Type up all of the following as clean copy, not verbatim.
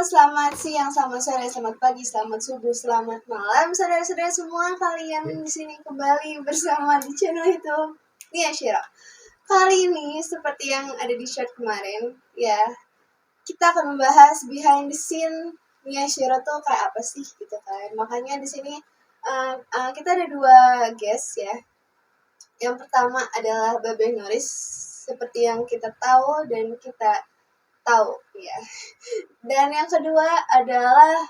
selamat siang, selamat sore, selamat pagi, selamat subuh, selamat malam, saudara-saudara semua kalian di sini kembali bersama di channel YouTube Nia Shiro. Kali ini seperti yang ada di short kemarin, ya kita akan membahas behind the scene Nia Shiro tuh kayak apa sih gitu kan. Makanya di sini kita ada dua guest ya. Yang pertama adalah Babe Noris, seperti yang kita tahu dan kita tahu ya. Dan yang kedua adalah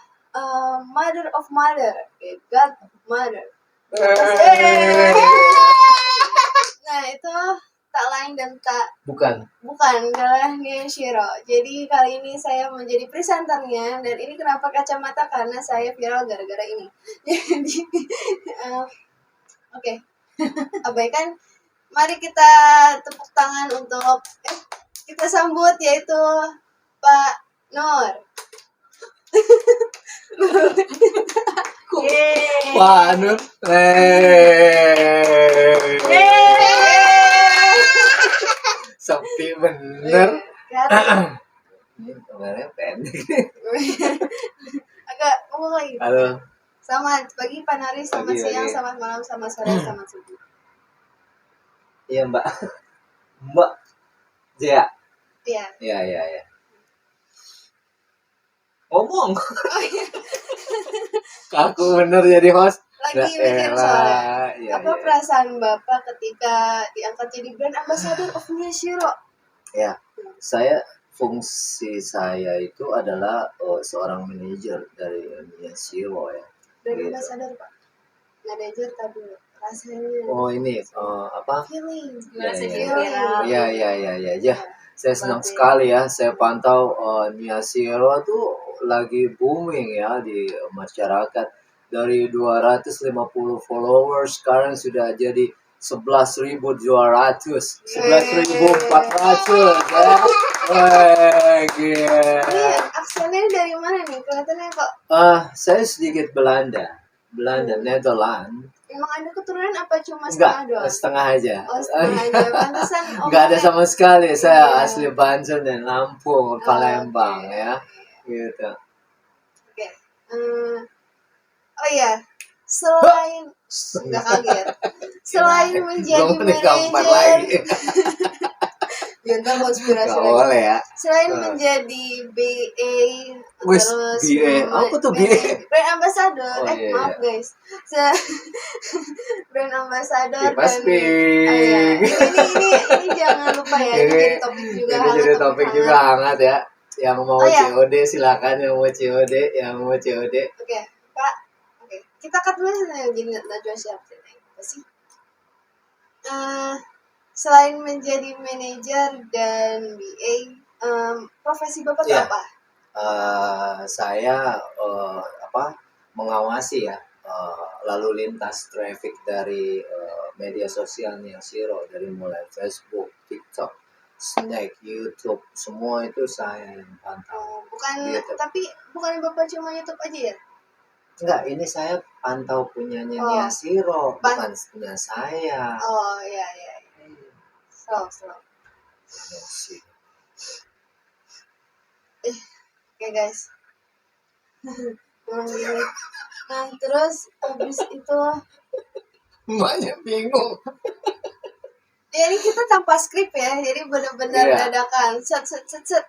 Mother of Mother, God Mother. Nah itu tak lain dan tak bukan adalah Nia Shiro. Jadi kali ini saya menjadi presenternya, dan ini kenapa kacamata, karena saya viral gara-gara ini. Jadi oke. Abaikan. Mari kita tepuk tangan untuk kita sambut yaitu Pak Nur. Pak Nur. Sepi bener. Ini kameranya pendek. Agak ngomong lagi. Halo. Selamat pagi Pak Nari, selamat Pagi, siang, pagi. selamat malam, selamat sore, selamat subuh. Iya Mbak. Mbak Jaya. Iya. Iya. Ngomong. Oh iya. Aku bener jadi host. Lagi mikir soalnya. Apa perasaan Bapak ketika diangkat jadi brand ambassador of Nia Shiro? Ya, fungsi saya itu adalah seorang manajer dari Nia Shiro ya. Brand Gitu. ambassador Pak. Manajer tapi rasanya. Oh ini apa? Feeling. Ya. Saya senang sekali ya. Saya pantau Nia Shiro tuh lagi booming ya di masyarakat. Dari 250 followers sekarang sudah jadi 11.200, 11.400 ya. Ini aksennya dari mana nih? Kelihatannya kok. Saya sedikit Belanda, Nederland. Emang ada keturunan apa cuma Enggak, setengah doang? setengah aja. Oh, setengah aja. Pantesan Enggak ada sama sekali. Saya Iya. asli Banjar dan Lampung, Palembang Okay. ya. Gitu. Oke. Oh iya. Selain nggak kaget. Selain menjadi Belum digambar manajer, lagi. biar nggak konspirasi Nggak lagi. boleh ya. Selain menjadi BA, Wis, terus BA. Apa tuh BA? brand ambassador. Iya. Maaf guys. Brand ambassador Ya, Mas dan Pink. ini jangan lupa ya, ini jadi topik juga. Ini jadi topik juga hangat ya. Yang mau iya. COD silakan, yang mau COD. Oke, Pak. Oke, kita cut dulu jadi Najwa Shihab. Apa sih? Selain menjadi manajer dan BA, profesi Bapak itu Iya. apa? Saya mengawasi ya lalu lintas traffic dari media sosial Nia Shiro, dari mulai Facebook, TikTok, Snack, YouTube, semua itu saya yang pantau. Bukan, Gitu. tapi bukan Bapak cuma YouTube aja ya? Enggak, ini saya pantau punyanya Nia Shiro, bukan punya saya. Oh iya. Slow. Emosi. Oke guys. Memang gini. Nah terus habis itu Banyak bingung. jadi kita tanpa skrip ya, jadi benar-benar Iya. dadakan, set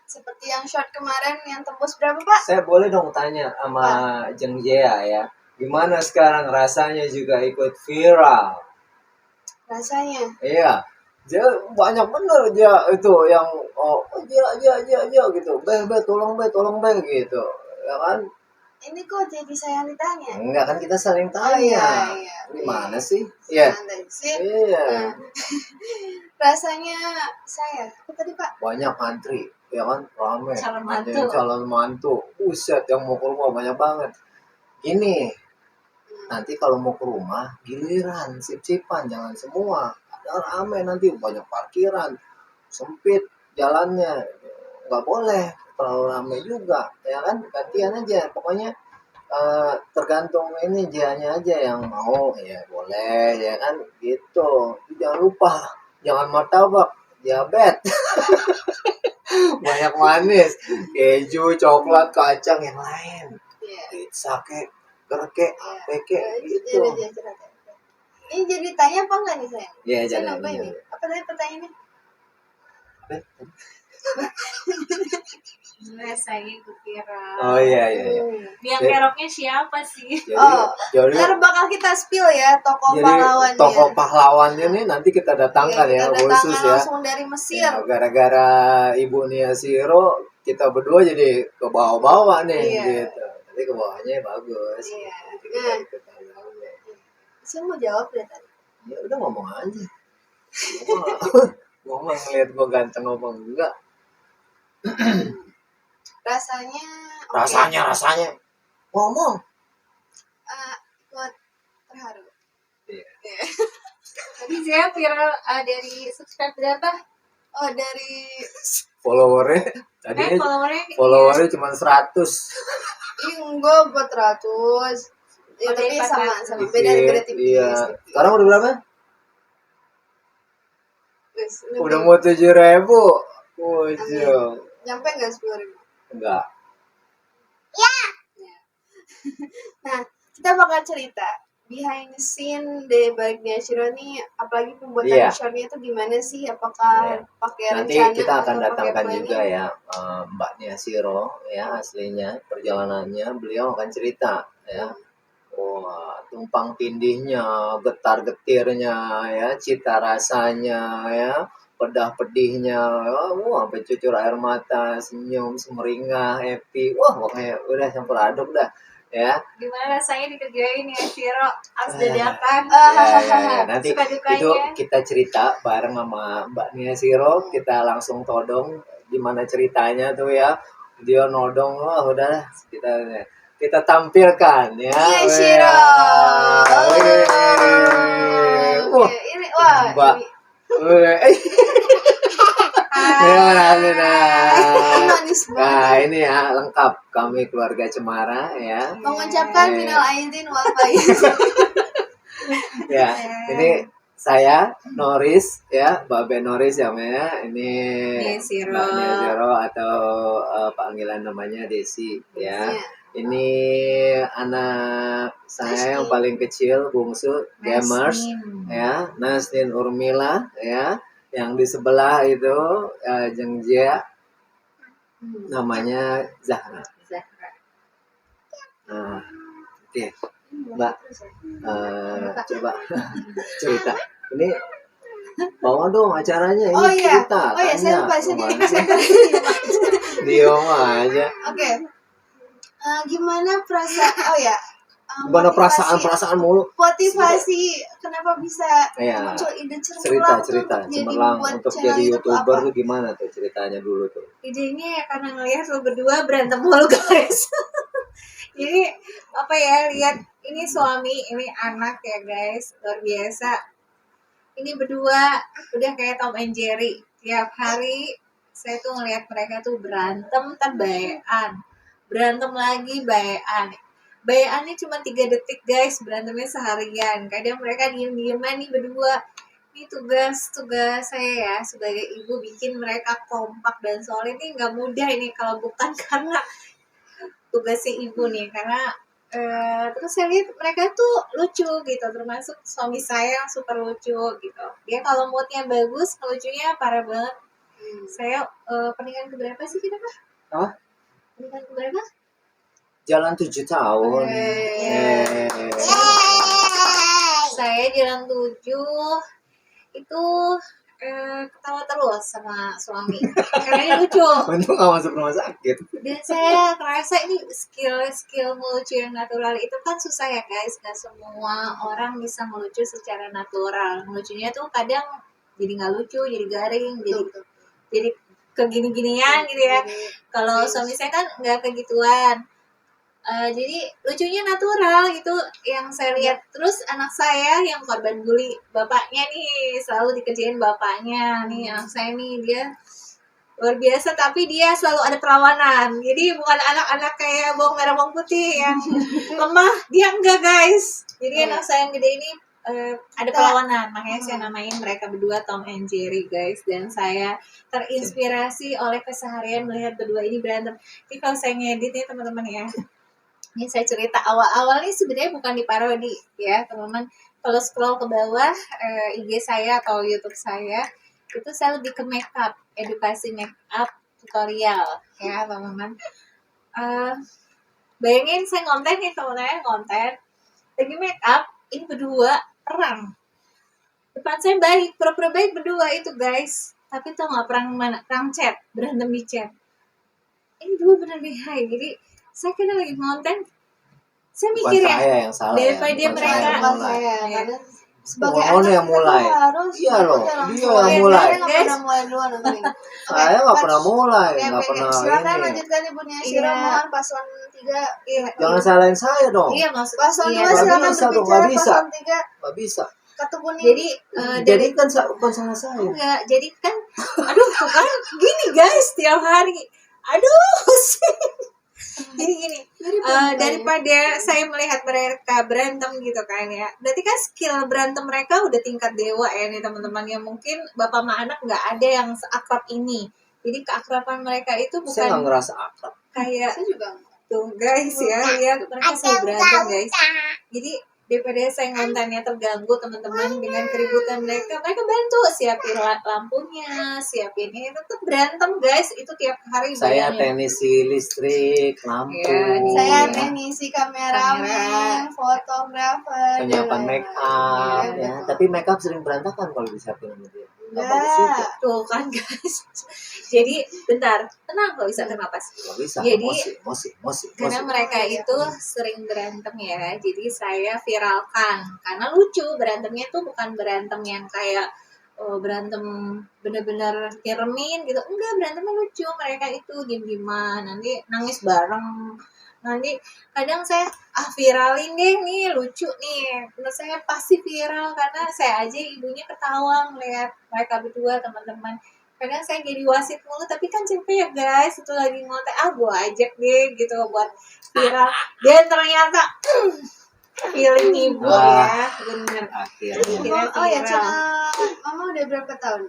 seperti yang short kemarin yang tembus berapa Pak? Saya boleh dong tanya sama Jeng Jea ya, gimana sekarang rasanya juga ikut viral? Rasanya? Iya, dia banyak bener dia itu yang dia gitu, be tolong gitu, ya kan? Ini kok jadi saya yang ditanya? Enggak kan kita saling tanya. Oh iya. Gimana sih? Iya. Iya. Rasanya saya, apa tadi Pak? Banyak antri, ya kan, rame. Calon mantu. Buset, yang mau ke rumah banyak banget. Ini nanti kalau mau ke rumah giliran sip-sipan, jangan semua. Ada rame nanti, banyak parkiran, sempit jalannya, nggak boleh terlalu rame juga, ya kan, gantian aja. Pokoknya tergantung ini jianya aja yang mau, ya boleh, ya kan, gitu. Jangan lupa, jangan martabak, diabetes. banyak manis, keju, coklat, kacang yang lain, Iya. pizza kek, burger kek, apa kek, gitu. Iya, curhat. Ini jadi tanya apa enggak nih sayang? Iya, Saya jadi lupa ini. Apa tadi pertanyaannya? Saya kira. Oh iya. Biang keroknya siapa sih? Jadi Ntar bakal kita spill ya tokoh jadi pahlawannya. tokoh pahlawannya nih nanti kita datangkan Iya, ya, kita khusus datangkan ya. langsung dari Mesir. Ya, gara-gara Ibu Nia Siro kita berdua jadi ke bawah-bawah nih Iya. gitu. Tapi ke bawahnya bagus. Iya. Jadi kita ikutan aja. Saya mau jawab deh tadi. Ya udah ngomong aja. Ngomong ngeliat gue ganteng apa enggak. Rasanya Rasanya. Ngomong. Buat terharu. Iya. Tadi saya viral dari subscribe berapa? Oh, dari Followernya tadinya Followernya cuma 100. enggak 400. Ya, Oh, tapi dari sama 400. beda beda tipis. Iya. Sekarang udah berapa? Terus, Udah mau 7.000. Wujud. nyampe nggak 10.000? Enggak. Nah, kita bakal cerita behind the scene dari baliknya Shiro nih, apalagi pembuatan Iya. shortnya itu gimana sih? Apakah Iya. pakai Nanti rencana kita akan atau pakai datangkan planning? juga ya Mbak Nia Siro ya, aslinya perjalanannya beliau akan cerita ya. Wah, tumpang tindihnya, getar getirnya ya, cita rasanya ya, pedah pedihnya, wah sampai cucur air mata, senyum, semeringah, happy, wah pokoknya udah campur aduk dah ya. Gimana rasanya dikerjain ya Shiro? Harus dadakan. Ya. Nanti Suka dukanya. itu kita cerita bareng sama Mbak Nia Siro, kita langsung todong gimana ceritanya tuh ya. Dia nodong, wah udahlah kita tampilkan ya. Iya, Weh. Shiro. Weh. Wah, Oke, ini wah, Mbak. ini manis Nah, banget. ini ya lengkap kami keluarga Cemara ya. Mengucapkan Iya. minal aidin wal faizin. Ya, ini saya Noris ya, Mbak Ben Noris ya, ini Nia Siro. Mbak Nia Siro atau panggilan namanya Desi ya. Iya. Ini anak saya yang paling kecil, bungsu, Gamers ya, Nasnin Urmila ya. Yang di sebelah itu Jengjia, namanya Zahra. Nah, oke. Mbak, coba cerita. Ini bawa dong acaranya, ini Oh iya, cerita. oh iya, saya lupa sih. Diem aja. Oke. Gimana perasaan? Oh ya. Gimana perasaan mulu? Motivasi kenapa bisa Iya. muncul ide cemerlang Cerita untuk jadi cemerlang membuat untuk channel jadi YouTube YouTuber apa? tuh gimana tuh ceritanya dulu tuh? Idenya ya karena ngelihat lo berdua berantem mulu guys. Jadi apa ya, lihat ini suami, ini anak ya guys, luar biasa. Ini berdua udah kayak Tom and Jerry. Tiap hari saya tuh ngelihat mereka tuh berantem, baean. Berantem lagi, baean. Baeannya cuma 3 detik guys, berantemnya seharian. Kadang mereka diem-dieman nih berdua. Ini tugas saya ya sebagai ibu, bikin mereka kompak dan solid. Ini nggak mudah ini kalau bukan karena tugas si ibu nih, karena terus saya lihat mereka tuh lucu gitu, termasuk suami saya yang super lucu gitu. Dia kalau moodnya bagus, lucunya parah banget. Saya pernikahan keberapa sih kita Pak? Hah? Pernikahan keberapa? Jalan 7 tahun. Saya jalan 7 itu ketawa terus sama suami karena ini lucu. Untung gak masuk rumah sakit. Dan saya ngerasa ini skill melucu yang natural itu kan susah ya guys. Gak semua orang bisa melucu secara natural. Melucunya tuh kadang jadi nggak lucu, jadi garing, jadi kegini-ginian gitu ya. Kalau suami saya kan nggak kegituan. Jadi lucunya natural gitu yang saya lihat. Terus anak saya yang korban bully, bapaknya nih selalu dikerjain bapaknya. Nih anak saya nih dia luar biasa, tapi dia selalu ada perlawanan. Jadi bukan anak-anak kayak bawang merah bawang putih yang lemah, dia enggak guys. Jadi anak saya yang gede ini ada perlawanan, makanya saya namain mereka berdua Tom and Jerry guys. Dan saya terinspirasi oleh keseharian melihat berdua ini berantem. Jadi kalau saya ngedit nih teman-teman ya, ini saya cerita awal-awal nih sebenarnya bukan di parodi ya teman-teman. Kalau scroll ke bawah IG saya atau YouTube saya, itu saya lebih ke makeup, edukasi makeup tutorial ya teman-teman. Bayangin saya konten nih teman-teman, konten lagi makeup, ini berdua perang. Depan saya baik, pura-pura baik berdua itu guys. Tapi tau gak perang mana? Perang chat, berantem di chat. Ini dua benar lihai. Jadi saya kena lagi konten, saya Bukan mikir ya, saya yang salah ya. daripada dia Bukan mereka- saya yang Bukan mulai. saya, Iya. karena sebagai Bukan anak yang kita mulai. tuh harus Iya loh, kita langsung dia yang lihat. mulai. Dia nggak Guys. pernah mulai duluan nontonin. Saya nggak pernah mulai, Ya, nggak pernah silakan ini. lanjutkan Ibu Nia Syira, Iya. mohon paslon 3. Iya, Jangan salahin saya dong. iya maksud Paslon iya, 2 Nggak silakan bisa dong, berbicara, nggak bisa. paslon 3 Nggak bisa. kartu kuning. jadi Jadi kan bukan salah saya. enggak, jadi kan aduh tuh kan gini guys tiap hari. Aduh sih. Jadi gini, daripada saya melihat mereka berantem gitu kan ya, berarti kan skill berantem mereka udah tingkat dewa ya nih teman-teman, yang mungkin bapak sama anak nggak ada yang seakrab ini. Jadi keakraban mereka itu Saya nggak bukan ngerasa akrab. kayak saya juga tuh guys ya, lihat mereka selalu berantem guys. Jadi daripada saya kontennya terganggu teman-teman dengan keributan mereka bantu siapin lampunya, siapin ini, tetap berantem guys, itu tiap hari Saya bayangin. teknisi listrik, lampu, Iya, saya Iya. teknisi kameramen, fotografer, penyiapan dan make lain-lain. up, Iya, ya. betul. Tapi make up sering berantakan kalau disiapin sama dia. Nggak Enggak. bagus juga. Tuh kan guys. Jadi bentar, tenang kok bisa napas. Nggak bisa. Jadi, Emosi. Karena mereka Iya. itu sering berantem ya, jadi saya viralkan. Karena lucu, berantemnya tuh bukan berantem yang kayak berantem bener-bener nyeremin gitu. Enggak, berantemnya lucu. Mereka itu diem-dieman, nanti nangis bareng. Nanti kadang saya viralin deh nih, lucu nih. Menurut saya pasti viral karena saya aja ibunya ketawa ngeliat mereka berdua teman-teman. Kadang saya jadi wasit mulu, tapi kan capek ya guys, itu lagi ngotek, gue ajak deh gitu buat viral. Dan ternyata feeling ibu ya, bener. Akhirnya. Kira Oh ya, viral. channel Mama udah berapa tahun?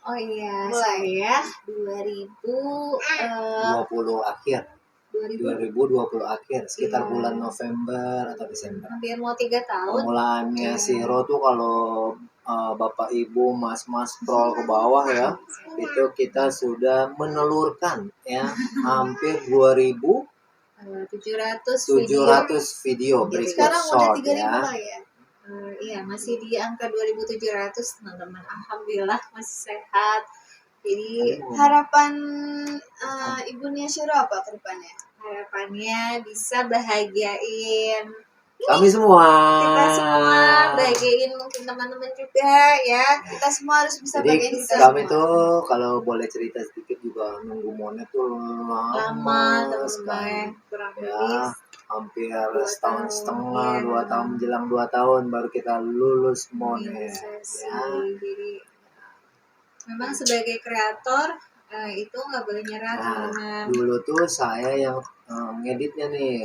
Oh iya, Mulai. saya 2000 20 akhir. 2000 2020 akhir, sekitar Iya. bulan November atau Desember. hampir mau 3 tahun. Permulaannya Iya. Siro tuh kalau Bapak Ibu Mas scroll ke bawah ya, itu kita sudah menelurkan ya hampir 700 video. 2.700 video berikut Sekarang udah short 3.000 ya. kali ya. Iya, masih di angka 2.700 teman-teman. Alhamdulillah masih sehat. Jadi Harapan Ibu Nia Syira apa ke depannya? harapannya bisa bahagiain Kami semua. kita semua, bahagiain mungkin teman-teman juga ya. Kita semua harus bisa Jadi bagian kita kami semua. tuh kalau boleh cerita sedikit juga nunggu monet tuh Lama lama teman-teman, sekali. kurang Ya, lebih hampir 2 setahun tahun, setengah, iya. 2 tahun menjelang 2 tahun baru kita lulus monet. imunisasi. Ya. Jadi memang sebagai kreator itu nggak boleh nyerah Nah, teman-teman. dulu tuh saya yang ngeditnya nih,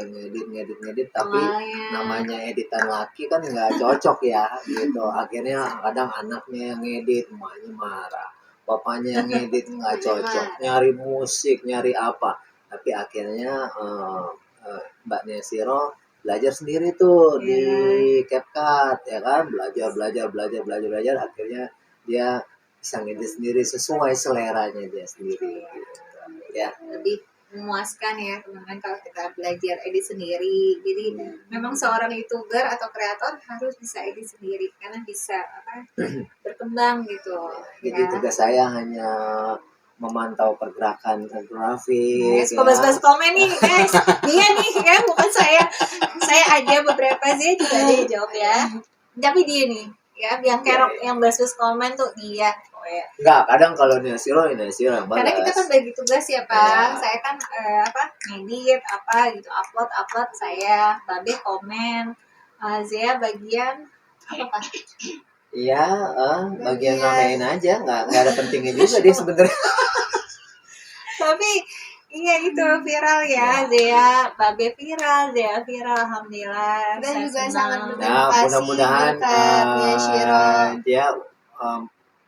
ngedit, tapi Awalnya namanya editan laki kan nggak cocok ya, gitu. Akhirnya kadang anaknya yang ngedit, emaknya marah, bapaknya yang ngedit nggak cocok, nyari musik, nyari apa. Tapi akhirnya Mbaknya Siro belajar sendiri tuh di CapCut ya kan, belajar, akhirnya dia bisa ngedit sendiri sesuai seleranya dia sendiri. Gitu. Ya. lebih memuaskan ya teman-teman kalau kita belajar edit sendiri. Jadi memang seorang youtuber atau kreator harus bisa edit sendiri karena bisa berkembang gitu. Jadi tugas saya hanya memantau pergerakan grafis. Yes, bahas komen nih guys. Dia nih ya, bukan saya. Saya ada beberapa sih juga dia jawab ya. Tapi dia nih ya, yang kerok yang bahas komen tuh dia. Oh ya. Enggak, kadang kalau Nia Siro yang balas. Karena kita kan bagi tugas ya Pak. Iya. Saya kan ngedit apa gitu, upload saya, Babe komen, Zia bagian apa Pak? Iya, bagian ramein aja, nggak ada pentingnya juga dia sebenarnya. Tapi Iya itu viral ya, Zea, Babe viral, Zea viral, alhamdulillah. Dan Saya juga senang. sangat Nah, berterima kasih mudah-mudahan berkatnya Shiro. dia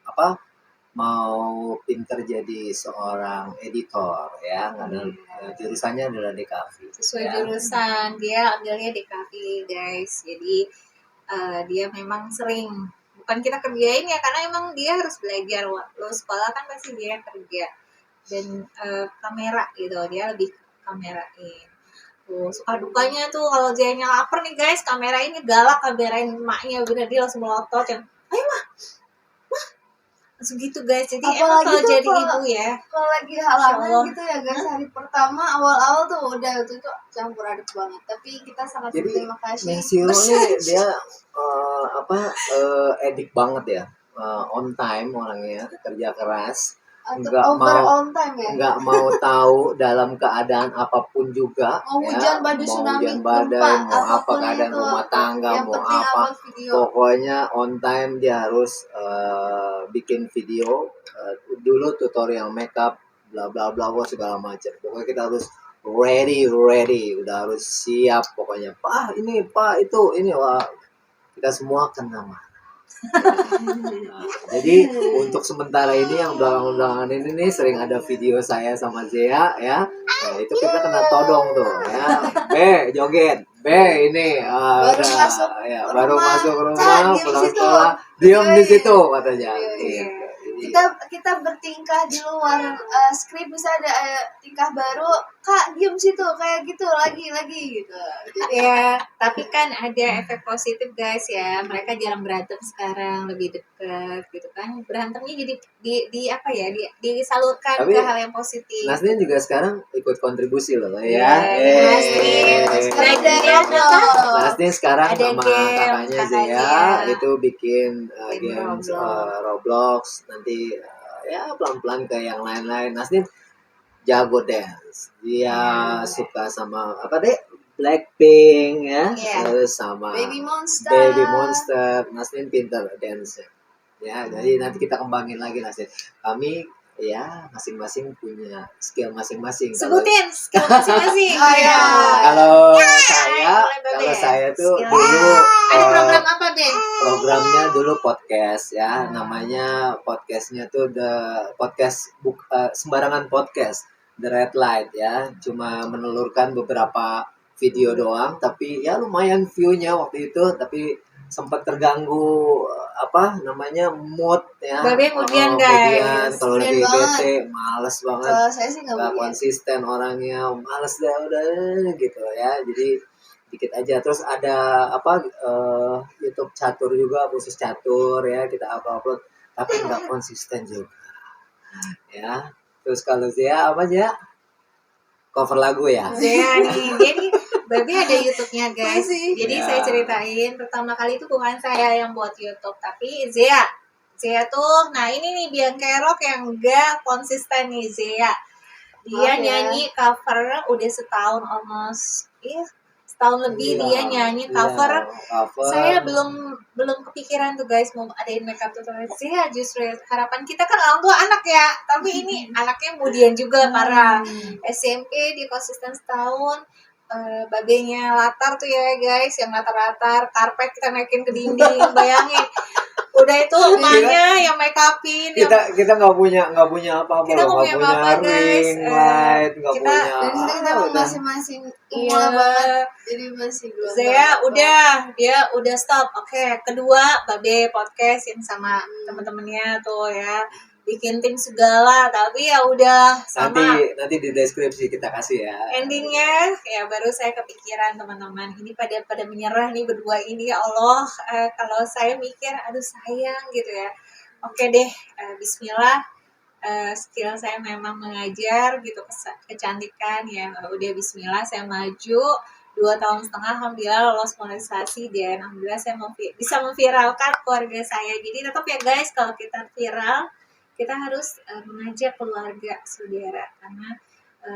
apa mau pinter jadi seorang editor ya, karena jurusannya adalah DKV. Sesuai ya. jurusan, dia ambilnya DKV guys. Jadi dia memang sering, bukan kita kerjain ya, karena emang dia harus belajar. Lo sekolah kan pasti dia kerja. Dan kamera gitu, dia lebih kamerain. Tuh, suka dukanya tuh kalau Zayanya lapar nih guys, kamera ini galak, kamerain emaknya, bener dia langsung melotot yang, ayo mah, langsung gitu guys. Jadi emang Apalagi kalau tuh jadi kalau- ibu ya, Kalau lagi Insya Allah. halangan gitu ya guys, hari pertama awal-awal tuh udah itu tuh campur aduk banget. Tapi kita sangat Jadi berterima kasih. Mesiro nih dia edik banget ya, on time orangnya, kerja keras, nggak Over mau on time ya. nggak mau tahu dalam keadaan apapun juga, Mau ya, hujan badai mau tsunami hujan badai, gempa mau apa apapun keadaan itu, rumah tangga, yang mau penting apa, upload video. pokoknya on time dia harus bikin video, dulu tutorial makeup, bla bla bla wah, segala macam. Pokoknya kita harus ready, udah harus siap pokoknya. Pak ini, Pak itu, ini wah kita semua kena marah. Jadi untuk sementara ini yang belakangan ini nih sering ada video saya sama Zea ya. Nah, itu kita kena todong tuh ya. B joget, B ini Baru udah, masuk ya, baru rumah, masuk rumah, diem pulang situ. sekolah, diam di Yoi. situ katanya. Yoi. Gitu. Jadi, Kita bertingkah di luar skrip bisa ada tingkah baru, Kak diem situ kayak gitu lagi gitu. Jadi ya, tapi kan ada efek positif guys ya. Mereka jarang berantem sekarang, lebih deket gitu kan. Berantemnya jadi di apa ya? Disalurkan Tapi ke hal yang positif. Nasdin juga sekarang ikut kontribusi loh Ya, ya. Nasdin. sekarang Ada dari apa? Nasdin sekarang Ada sama game, kakaknya kakaknya. Zea itu bikin Game games Roblox. Roblox, nanti ya pelan-pelan ke yang lain-lain. Nasdin jago dance, dia suka sama apa deh, Blackpink ya, Iya. terus sama Baby Monster. Baby Monster. Nasdin pinter dance ya, jadi nanti kita kembangin lagi Nasdin. Kami ya masing-masing punya skill masing-masing. Sebutin skill masing-masing. Oh, iya. Kalau boleh, saya tuh Skill. dulu Ada program apa, Be? programnya dulu podcast ya, namanya podcastnya tuh sembarangan podcast, The Red Light ya, cuma menelurkan beberapa video doang, tapi ya lumayan view-nya waktu itu, tapi sempat terganggu mood ya. Babe kemudian, Kemudian guys. kalau lagi Kemudian banget. bete, males banget, Kalau saya sih nggak nggak begini. konsisten orangnya, males deh udah gitu ya, jadi dikit aja. Terus ada YouTube catur juga, khusus catur ya, kita upload tapi nggak konsisten juga ya. Terus kalau Zia apa aja cover lagu ya. Zea nih, dia nih Babe ada YouTube-nya guys. Masih. Jadi Ya. saya ceritain, pertama kali itu bukan saya yang buat YouTube, tapi Zea. Zea tuh, nah ini nih Bianca Rock yang enggak konsisten nih Zea. Dia Maaf ya. nyanyi cover udah setahun almost, setahun lebih Iya, dia nyanyi iya, cover. cover. Saya belum kepikiran tuh guys mau adain makeup tutorial. Zea justru harapan kita kan orang tua anak ya, tapi ini anaknya kemudian juga parah. SMP di konsisten setahun. Babenya latar tuh ya guys, yang latar-latar karpet kita naikin ke dinding, bayangin. Udah itu emaknya yang make upin, yang kita nggak punya apa-apa, Kita loh, nggak nggak punya apa-apa, guys. ring light, nggak Kita- punya Dari situ kita udah. masing-masing Iya. umur banget. Jadi masih belum. Zea dia udah stop. Oke, kedua Babe podcast yang sama temen-temennya tuh ya, bikin tim segala, tapi ya udah sama. nanti di deskripsi kita kasih ya. Endingnya ya baru saya kepikiran teman-teman, ini pada menyerah nih berdua ini, ya Allah. Kalau saya mikir aduh sayang gitu ya, oke deh, Bismillah. Skill saya memang mengajar gitu, kecantikan ya, udah Bismillah saya maju 2,5 tahun alhamdulillah lolos monetisasi, dan alhamdulillah saya bisa memviralkan keluarga saya. Jadi tetap ya guys, kalau kita viral kita harus mengajak keluarga saudara, karena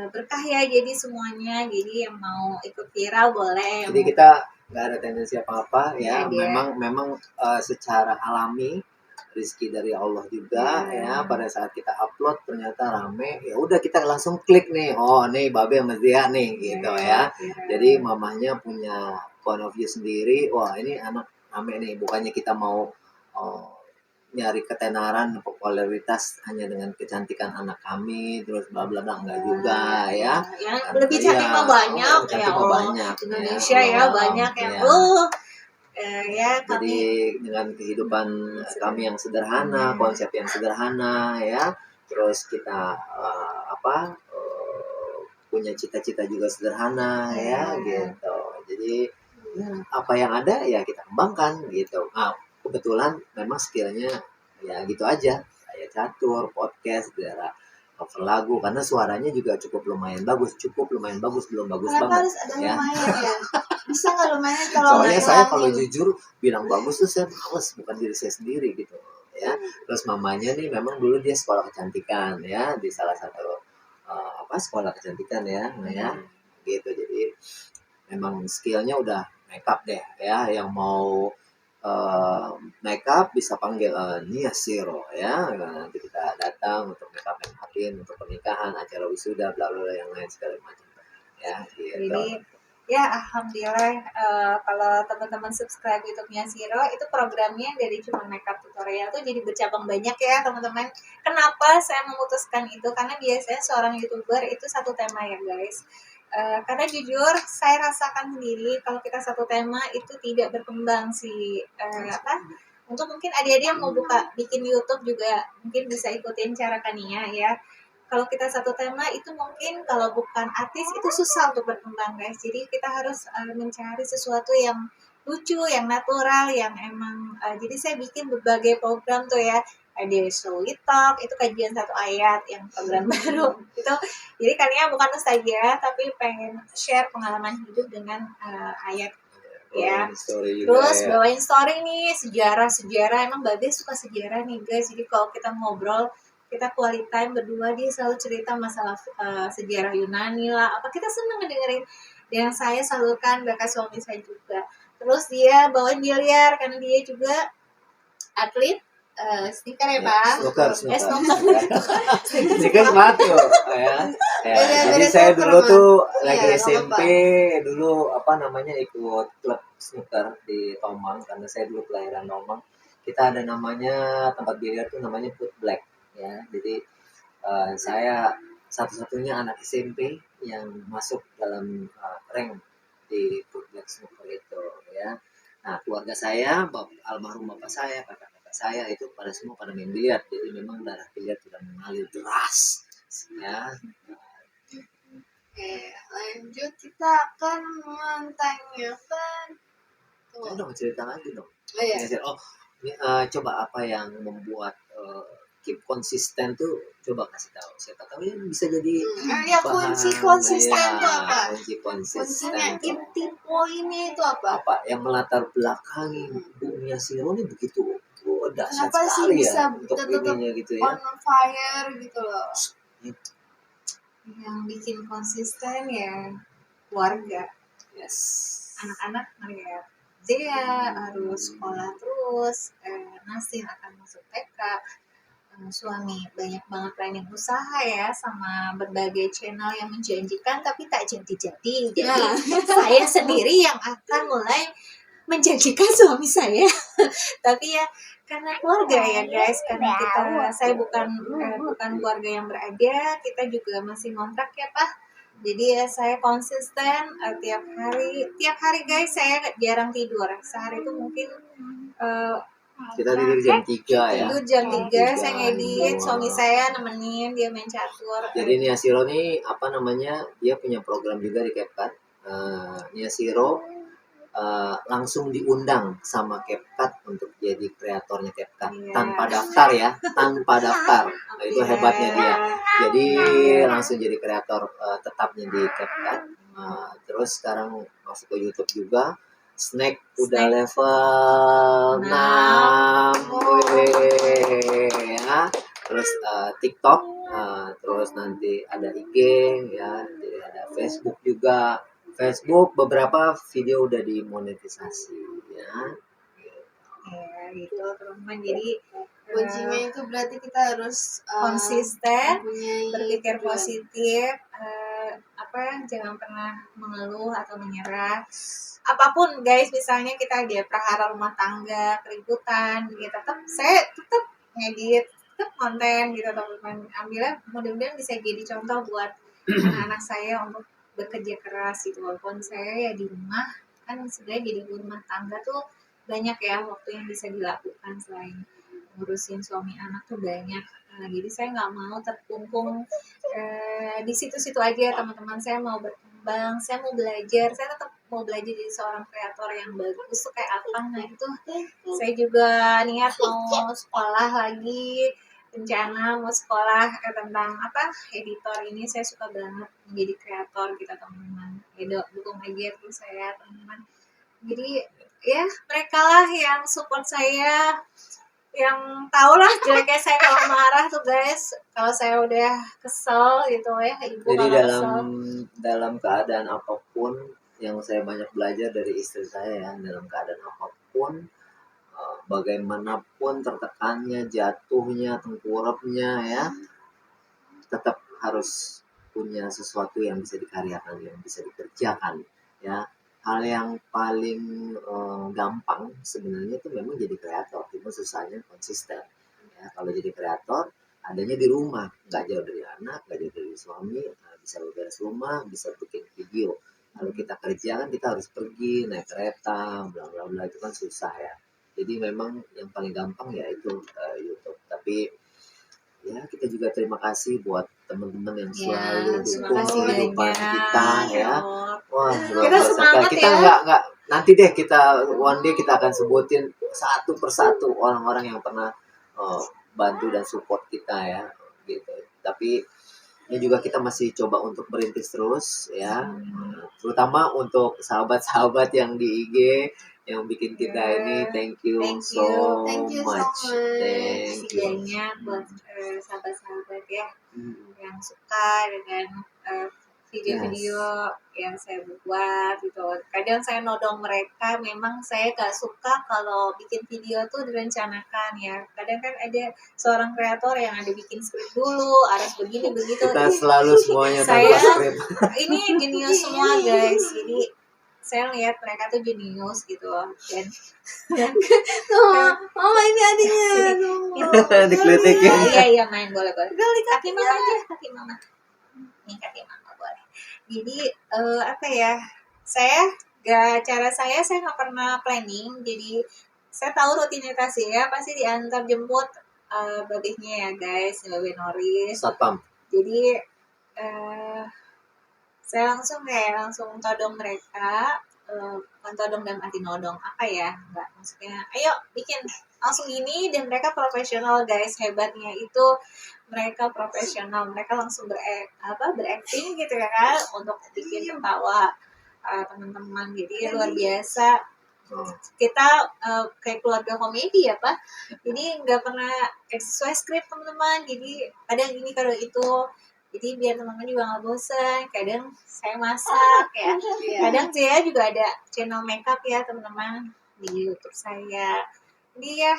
berkah ya jadi semuanya. Jadi yang mau ikut viral boleh, yang Jadi mau- kita nggak ada tendensi apa-apa ya. Nggak ada. Memang secara alami rezeki dari Allah juga ya. Pada saat kita upload ternyata rame, ya udah kita langsung klik nih, oh nih Babe sama Zia nih gitu ya. Jadi mamahnya punya point of view sendiri, wah ini anak rame nih, bukannya kita mau nyari ketenaran popularitas hanya dengan kecantikan anak kami terus bla bla bla, enggak juga ya. Yang lebih cantik mah banyak ya Allah. Banyak Indonesia ya banyak yang ya jadi kami dengan kehidupan kami yang sederhana, konsep yang sederhana ya, terus kita punya cita-cita juga sederhana ya gitu. Jadi ya, apa yang ada ya kita kembangkan gitu. Nah, kebetulan memang skillnya ya gitu aja, kayak catur, podcast, daerah cover lagu, karena suaranya juga cukup lumayan bagus, belum bagus Kenapa banget harus ada ya. lumayan ya? Bisa nggak lumayan kalau Soalnya nggak saya kalau ngilangin? jujur bilang bagus tuh saya males, bukan diri saya sendiri gitu ya. Terus mamanya nih memang dulu dia sekolah kecantikan ya di salah satu sekolah kecantikan ya, gitu. Jadi memang skillnya udah makeup deh ya, yang mau makeup bisa panggil Nia Siro ya. Nah, nanti kita datang untuk makeup untuk pernikahan, acara wisuda, bla bla yang lain segala macam ya gitu. Jadi ya alhamdulillah kalau teman-teman subscribe YouTube-nya Siro itu programnya dari cuma makeup tutorial tuh jadi bercabang banyak ya teman-teman. Kenapa saya memutuskan itu? Karena biasanya seorang YouTuber itu satu tema ya guys. Karena jujur saya rasakan sendiri kalau kita satu tema itu tidak berkembang sih untuk mungkin adik-adik yang mau bikin YouTube juga mungkin bisa ikutin cara Kania ya. Kalau kita satu tema itu mungkin kalau bukan artis itu susah untuk berkembang guys. Jadi kita harus mencari sesuatu yang lucu, yang natural, yang emang jadi saya bikin berbagai program tuh ya. Ada Story Talk, itu kajian satu ayat yang program baru itu. Jadi kalian bukan saja tapi pengen share pengalaman hidup dengan ayat ya. Terus bawain story nih, sejarah emang Babe suka sejarah nih guys. Jadi kalau kita ngobrol, kita quality time berdua, dia selalu cerita masalah sejarah Yunani lah apa, kita seneng ngedengerin. Dan saya salurkan bakat suami saya juga. Terus dia bawain biliar karena dia juga atlet sneaker ya Pak. Sneaker sepatu ya. Jadi saya dulu tuh lagi SMP dulu ikut klub sneaker di Tomang, karena saya dulu kelahiran Tomang. Kita ada namanya tempat biliar tuh namanya Put Black ya. Jadi saya satu-satunya anak SMP yang masuk dalam rank di Put Black Snooker itu ya. Nah, keluarga saya, almarhum bapak saya, kakak saya itu semua pada main biliar. Jadi memang darah biliar sudah mengalir deras ya. Oke, lanjut kita akan menanyakan Udah cerita lagi dong. Ini, coba apa yang membuat keep konsisten tuh, coba kasih tahu. Siapa tahu ya bisa jadi kunci konsisten itu apa? Kunci konsisten. Kuncinya inti poinnya itu apa? Apa yang melatar belakangi Nia Siro ini begitu dahsyat kenapa sih sekali bisa ya untuk tetap ininya gitu ya. On fire gitu loh. Yang bikin konsisten ya keluarga. Yes. Anak-anak melihat Zia harus sekolah terus, Nasir akan masuk TK, suami banyak banget planning usaha ya, sama berbagai channel yang menjanjikan tapi tak jadi-jadi. Jadi saya sendiri yang akan mulai menjanjikan suami saya. Tapi ya karena keluarga ya guys, karena saya bukan keluarga yang berada, kita juga masih ngontrak ya Pak. Jadi ya saya konsisten tiap hari guys, saya jarang tidur. Sehari itu mungkin kita tidur jam 3 ya. Tidur jam 3, saya ngedit, suami saya nemenin, dia main catur. Jadi Nia Siro nih dia punya program juga di CapCut. Nia Siro langsung diundang sama CapCut untuk jadi kreatornya CapCut tanpa daftar ya, tanpa daftar. Nah, itu hebatnya dia. Jadi langsung jadi kreator tetapnya di CapCut. Terus sekarang masuk ke YouTube juga. Snack udah level 6 ya. Terus TikTok, terus nanti ada IG ya, jadi ada Facebook juga. Facebook beberapa video udah dimonetisasi ya. Ya gitu teman-teman. Jadi kuncinya itu berarti kita harus konsisten, mempunyai berpikir tujuan. positif, jangan pernah mengeluh atau menyerah. Apapun guys, misalnya kita ada perkara rumah tangga, keributan, gitu, saya tetap ngedit, tetap konten gitu teman-teman. Alhamdulillah, mudah-mudahan bisa jadi contoh buat anak-anak saya untuk bekerja keras gitu. Walaupun saya ya di rumah, kan sebenarnya jadi ibu rumah tangga tuh banyak ya waktu yang bisa dilakukan selain ngurusin suami anak tuh banyak. Jadi saya nggak mau terkungkung di situ-situ aja teman-teman. Saya mau berkembang, saya mau belajar, saya tetap mau belajar jadi seorang kreator yang bagus tuh kayak apa. Nah itu saya juga niat mau sekolah lagi, rencana mau sekolah tentang editor ini. Saya suka banget menjadi kreator gitu teman-teman. Ya dukung aja tuh saya teman-teman. Jadi ya mereka lah yang support saya, yang tau lah jeleknya saya kalau marah tuh guys, kalau saya udah kesel gitu ya, ibu Jadi kalau kesel. dalam keadaan apapun yang saya banyak belajar dari istri saya ya, dalam keadaan apapun, bagaimanapun tertekannya, jatuhnya, tengkurapnya ya, tetap harus punya sesuatu yang bisa dikaryakan, yang bisa dikerjakan ya. Hal yang paling gampang sebenarnya itu memang jadi kreator, cuma susahnya konsisten ya. Kalau jadi kreator adanya di rumah, nggak jauh dari anak, nggak jauh dari suami, bisa beres rumah, bisa bikin video. Kalau kita kerja kan kita harus pergi naik kereta, bla bla bla, itu kan susah ya. Jadi memang yang paling gampang ya itu YouTube. Tapi ya kita juga terima kasih buat teman-teman yang selalu terima dukung kasih kehidupan banyak kita ya. Allah. Wah, luar Kita biasa. semangat Kita ya. nggak nanti deh kita one day kita akan sebutin satu persatu orang-orang yang pernah bantu dan support kita ya gitu. Tapi ini juga kita masih coba untuk merintis terus ya. Terutama untuk sahabat-sahabat yang di IG yang bikin kita ini, thank you Thank so Thank you so much. much. Thank Kasih you. banyak buat sahabat-sahabat ya yang suka dengan video-video yang saya buat gitu. Kadang saya nodong mereka, memang saya gak suka kalau bikin video tuh direncanakan ya. Kadang kan ada seorang kreator yang ada bikin skrip dulu, harus begini begitu. Kita selalu semuanya Saya tanpa skrip. ini jenius semua guys. Jadi saya lihat mereka tuh jenius gitu dan Mama ini adiknya. Dikelitikin. iya main boleh kaki mama aja, kaki mama nih, kaki mama boleh. Jadi cara saya nggak pernah planning. Jadi saya tahu rutinitas ya, pasti diantar jemput babehnya ya guys, babe Noris. Satpam. Jadi saya langsung todong mereka, bukan todong dalam arti nodong enggak, maksudnya ayo bikin langsung ini, dan mereka profesional guys. Hebatnya itu mereka profesional, mereka langsung berakting gitu ya kan, untuk bikin ketawa teman-teman. Jadi luar biasa. Kita kayak keluarga komedi ya Pak, jadi nggak pernah sesuai skrip teman-teman. Jadi kadang ini kadang itu, jadi biar teman-teman juga nggak bosan. Kadang saya masak ya, kadang saya juga ada channel makeup ya teman-teman di YouTube saya. Jadi ya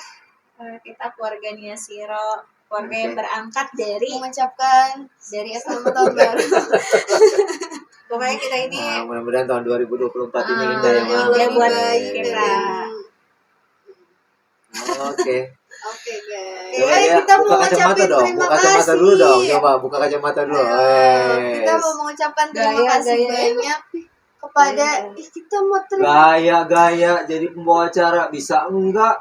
kita keluarga Nia Siro, keluarga yang berangkat dari mengucapkan dari selamat tahun baru. Pokoknya kita ini mudah-mudahan tahun 2024 ini indah ya Ma. ya buat baik kita. Oke. Oke guys. Coba Baik, ya, kita mau buka kacamata ngucapin dong. terima Buka kacamata kasih. dulu dong. Coba buka kacamata dulu. Kita mau mengucapkan terima Gaya, kasih gaya. banyak kepada kita mau terima Gaya jadi pembawa acara bisa enggak?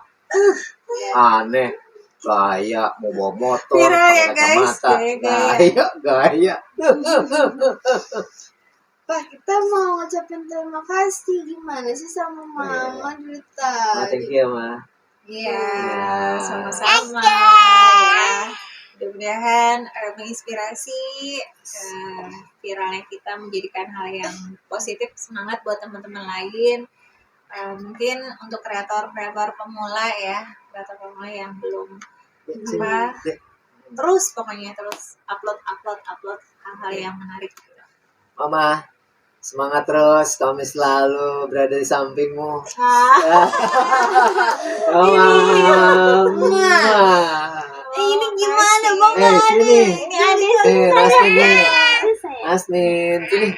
Aneh. Gaya mau bawa motor, Viral ya, pakai guys. kacamata. Gaya. Pak, kita mau ngucapin terima kasih gimana sih sama Mama dari Thank tadi. you Ma. Iya, sama-sama ya. Mudah-mudahan menginspirasi, viralnya kita menjadikan hal yang positif, semangat buat teman-teman lain. Mungkin untuk kreator-kreator pemula ya, kreator pemula yang belum terus upload hal-hal yang menarik. Mama. Semangat terus, kami selalu berada di sampingmu. Ah, ini gimana Bang sini. Ini ada Nasmin nih. saya. Nasmin, sini.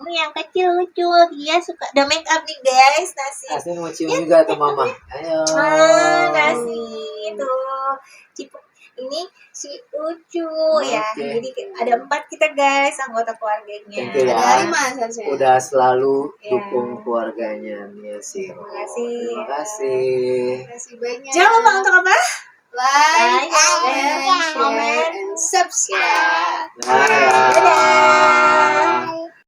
Yang kecil lucu, dia suka the make up nih guys, Nasi. Nasmin mau cium juga tuh mama. Ayo. Nasi itu Cipuk. Ini si Ucu ya. Oke. Jadi ada 4 kita guys anggota keluarganya. Thank you ya. Ada 5 seharusnya. Udah selalu Ya. dukung keluarganya Mia Siro. Terima kasih. Terima kasih. Terima kasih banyak. Jangan lupa untuk apa? Like, Like, comment, comment, share, and subscribe. Dadah. Dadah.